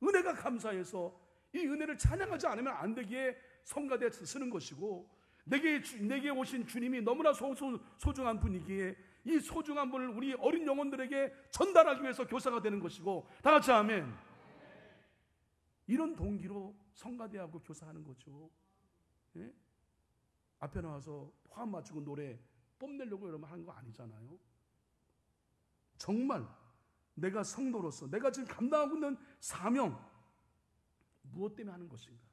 은혜가 감사해서 이 은혜를 찬양하지 않으면 안 되기에 성가대에 쓰는 것이고 내게 오신 주님이 너무나 소중한 분이기에 이 소중한 분을 우리 어린 영혼들에게 전달하기 위해서 교사가 되는 것이고 다 같이 아멘. 이런 동기로 성가대하고 교사하는 거죠. 앞에 나와서 화음 맞추고 노래 뽐내려고 여러분 하는 거 아니잖아요. 정말 내가 성도로서 내가 지금 감당하고 있는 사명 무엇 때문에 하는 것인가?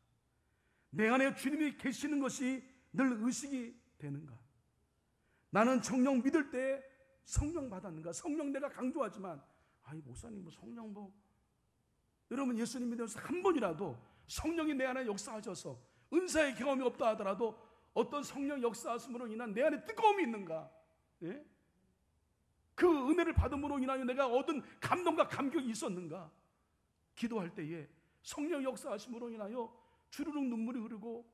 내 안에 주님이 계시는 것이 늘 의식이 되는가? 나는 성령 믿을 때 성령 받았는가? 성령 내가 강조하지만 목사님 성령 여러분 예수님 믿으면서 한 번이라도 성령이 내 안에 역사하셔서 은사의 경험이 없다 하더라도 어떤 성령 역사하심으로 인한 내 안에 뜨거움이 있는가? 그 은혜를 받음으로 인하여 내가 얻은 감동과 감격이 있었는가? 기도할 때에 성령 역사하심으로 인하여 주르륵 눈물이 흐르고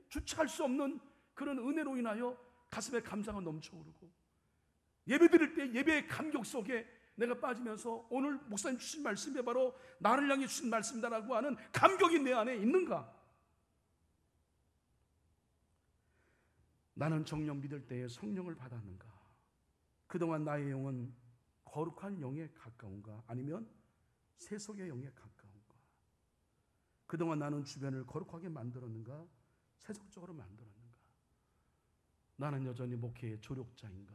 주체할 수 없는 그런 은혜로 인하여 가슴에 감사가 넘쳐오르고 예배 드릴 때 예배의 감격 속에 내가 빠지면서 오늘 목사님 주신 말씀이 바로 나를 향해 주신 말씀이다라고 하는 감격이 내 안에 있는가? 나는 정령 믿을 때에 성령을 받았는가? 그동안 나의 영은 거룩한 영에 가까운가? 아니면 세속의 영에 가까운가? 그동안 나는 주변을 거룩하게 만들었는가? 세속적으로 만들었는가? 나는 여전히 목회의 조력자인가?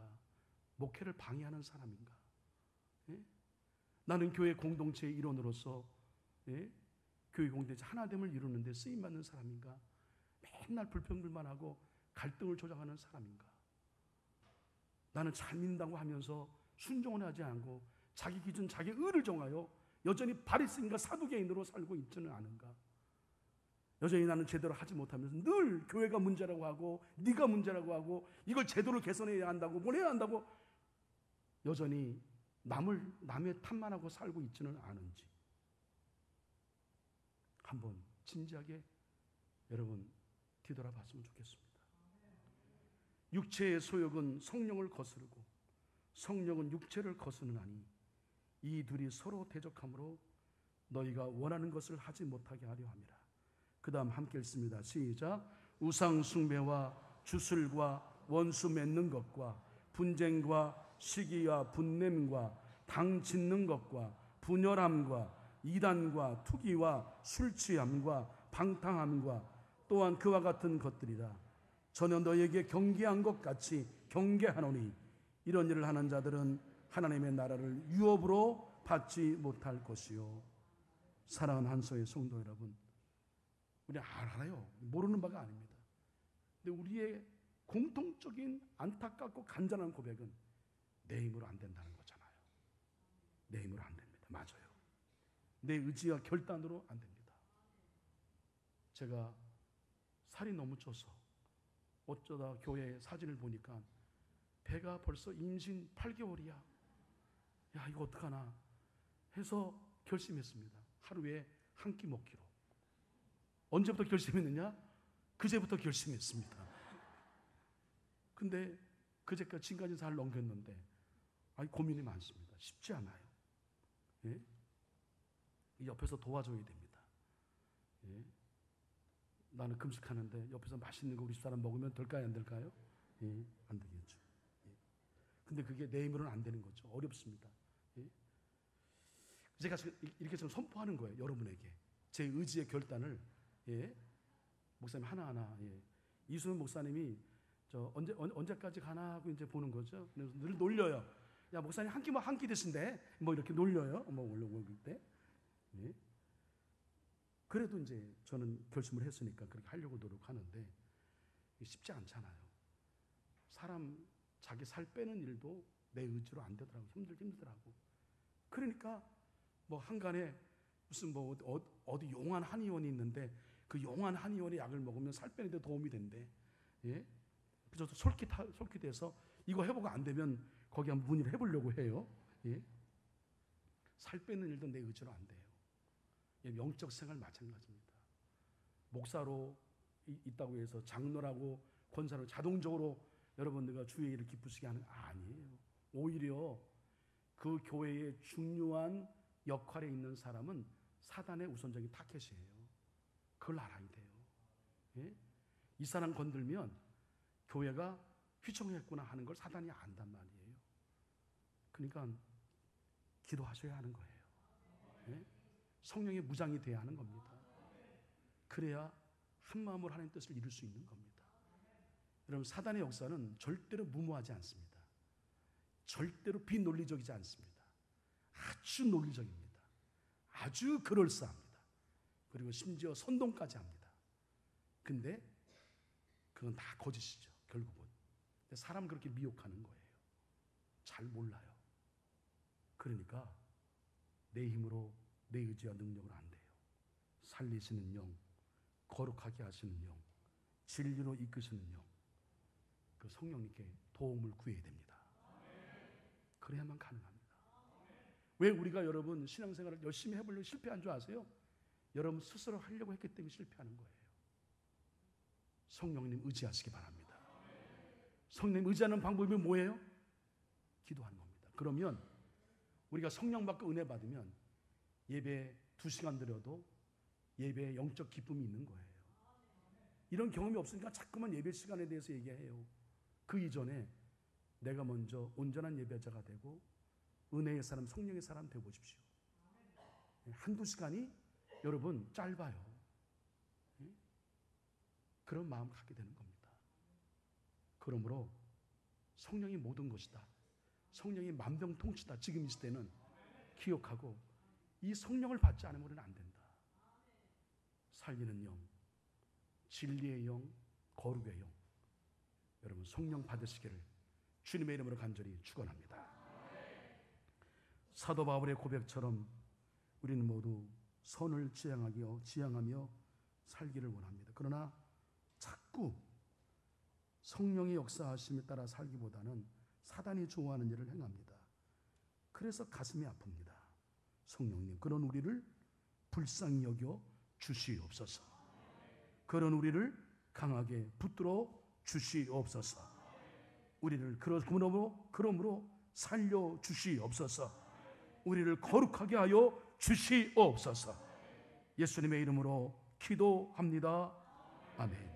목회를 방해하는 사람인가? 나는 교회 공동체의 일원으로서 교회 공동체 하나됨을 이루는 데 쓰임받는 사람인가? 맨날 불평불만하고 갈등을 조장하는 사람인가? 나는 잘 믿는다고 하면서 순종을 하지 않고 자기 기준, 자기 의를 정하여 여전히 바리새인과 사두개인으로 살고 있지는 않은가? 여전히 나는 제대로 하지 못하면서 늘 교회가 문제라고 하고 네가 문제라고 하고 이걸 제대로 개선해야 한다고 뭘 해야 한다고 여전히 남의 탓만 하고 살고 있지는 않은지 한번 진지하게 여러분 뒤돌아봤으면 좋겠습니다. 육체의 소욕은 성령을 거스르고 성령은 육체를 거스르나니 이 둘이 서로 대적함으로 너희가 원하는 것을 하지 못하게 하려 함이라. 그 다음 함께 읽습니다. 시작. 우상 숭배와 주술과 원수 맺는 것과 분쟁과 시기와 분냄과 당 짓는 것과 분열함과 이단과 투기와 술취함과 방탕함과 또한 그와 같은 것들이라. 전혀 너에게 경계한 것 같이 경계하노니 이런 일을 하는 자들은 하나님의 나라를 유업으로 받지 못할 것이요. 사랑하는 한소의 성도 여러분, 우리 알아요. 모르는 바가 아닙니다. 근데 우리의 공통적인 안타깝고 간절한 고백은 내 힘으로 안 된다는 거잖아요. 내 힘으로 안 됩니다. 맞아요. 내 의지와 결단으로 안 됩니다. 제가 살이 너무 쪄서 어쩌다 교회 사진을 보니까 배가 벌써 임신 8개월이야. 야, 이거 어떡하나 해서 결심했습니다. 하루에 한 끼 먹기로. 언제부터 결심했느냐? 그제부터 결심했습니다. 근데 그제까지 지금까지 잘 넘겼는데 고민이 많습니다. 쉽지 않아요. 예? 옆에서 도와줘야 됩니다. 예? 나는 금식하는데 옆에서 맛있는 거 우리 집사람 먹으면 될까요? 안 될까요? 예? 안 되겠죠. 예? 근데 그게 내 힘으로는 안 되는 거죠. 어렵습니다. 예? 제가 이렇게 좀 선포하는 거예요. 여러분에게 제 의지의 결단을. 예? 목사님 하나하나. 예. 이수연 목사님이 저 언제까지 가나 하고 이제 보는 거죠. 그래서 늘 놀려요. 야, 목사님 한 끼 드신대. 뭐 이렇게 놀려요. 뭐 올라올 때. 예. 그래도 이제 저는 결심을 했으니까 그렇게 하려고 노력하는데 쉽지 않잖아요. 사람 자기 살 빼는 일도 내 의지로 안 되더라고. 힘들더라고. 그러니까 뭐 한간에 무슨 뭐 어디 용한 한의원이 있는데 그 용한 한의원의 약을 먹으면 살 빼는 데 도움이 된대. 예? 그래서 솔깃해서 이거 해보고 안 되면 거기 한번 문의를 해보려고 해요. 예? 살 빼는 일도 내 의지로 안 돼요. 예, 영적 생활 마찬가지입니다. 목사로 있다고 해서 장로라고 권사로 자동적으로 여러분들과 주의 일을 기쁘시게 하는 아니에요. 오히려 그 교회의 중요한 역할에 있는 사람은 사단의 우선적인 타겟이에요. 그걸 알아야 돼요. 예? 이 사람 건들면 교회가 휘청했구나 하는 걸 사단이 안단 말이에요. 그러니까 기도하셔야 하는 거예요. 예? 성령의 무장이 돼야 하는 겁니다. 그래야 한 마음으로 하나님의 뜻을 이룰 수 있는 겁니다. 여러분, 사단의 역사는 절대로 무모하지 않습니다. 절대로 비논리적이지 않습니다. 아주 논리적입니다. 아주 그럴싸합니다. 그리고 심지어 선동까지 합니다. 근데 그건 다 거짓이죠, 결국은. 근데 사람 그렇게 미혹하는 거예요. 잘 몰라요. 그러니까 내 힘으로 내 의지와 능력으로 안 돼요. 살리시는 영, 거룩하게 하시는 영, 진리로 이끄시는 영, 그 성령님께 도움을 구해야 됩니다. 그래야만 가능합니다. 왜 우리가 여러분 신앙생활을 열심히 해보려고 실패한 줄 아세요? 여러분 스스로 하려고 했기 때문에 실패하는 거예요. 성령님 의지하시기 바랍니다. 성령님 의지하는 방법이 뭐예요? 기도하는 겁니다. 그러면 우리가 성령 받고 은혜 받으면 예배 2시간 드려도 예배에 영적 기쁨이 있는 거예요. 이런 경험이 없으니까 자꾸만 예배 시간에 대해서 얘기해요. 그 이전에 내가 먼저 온전한 예배자가 되고 은혜의 사람, 성령의 사람 되어보십시오. 한두 시간이 여러분 짧아요. 그런 마음 갖게 되는 겁니다. 그러므로 성령이 모든 것이다. 성령이 만병통치다. 지금 이 시대는 기억하고 이 성령을 받지 않으면 우리는 안 된다. 살리는 영, 진리의 영, 거룩의 영, 여러분 성령 받으시기를 주님의 이름으로 간절히 축원합니다. 사도 바울의 고백처럼 우리는 모두 선을 지향하며 살기를 원합니다. 그러나 자꾸 성령의 역사하심에 따라 살기보다는 사단이 좋아하는 일을 행합니다. 그래서 가슴이 아픕니다. 성령님, 그런 우리를 불쌍히 여겨 주시옵소서. 그런 우리를 강하게 붙들어 주시옵소서. 우리를 그러므로 살려 주시옵소서. 우리를 거룩하게 하여 주시옵소서. 예수님의 이름으로 기도합니다. 아멘.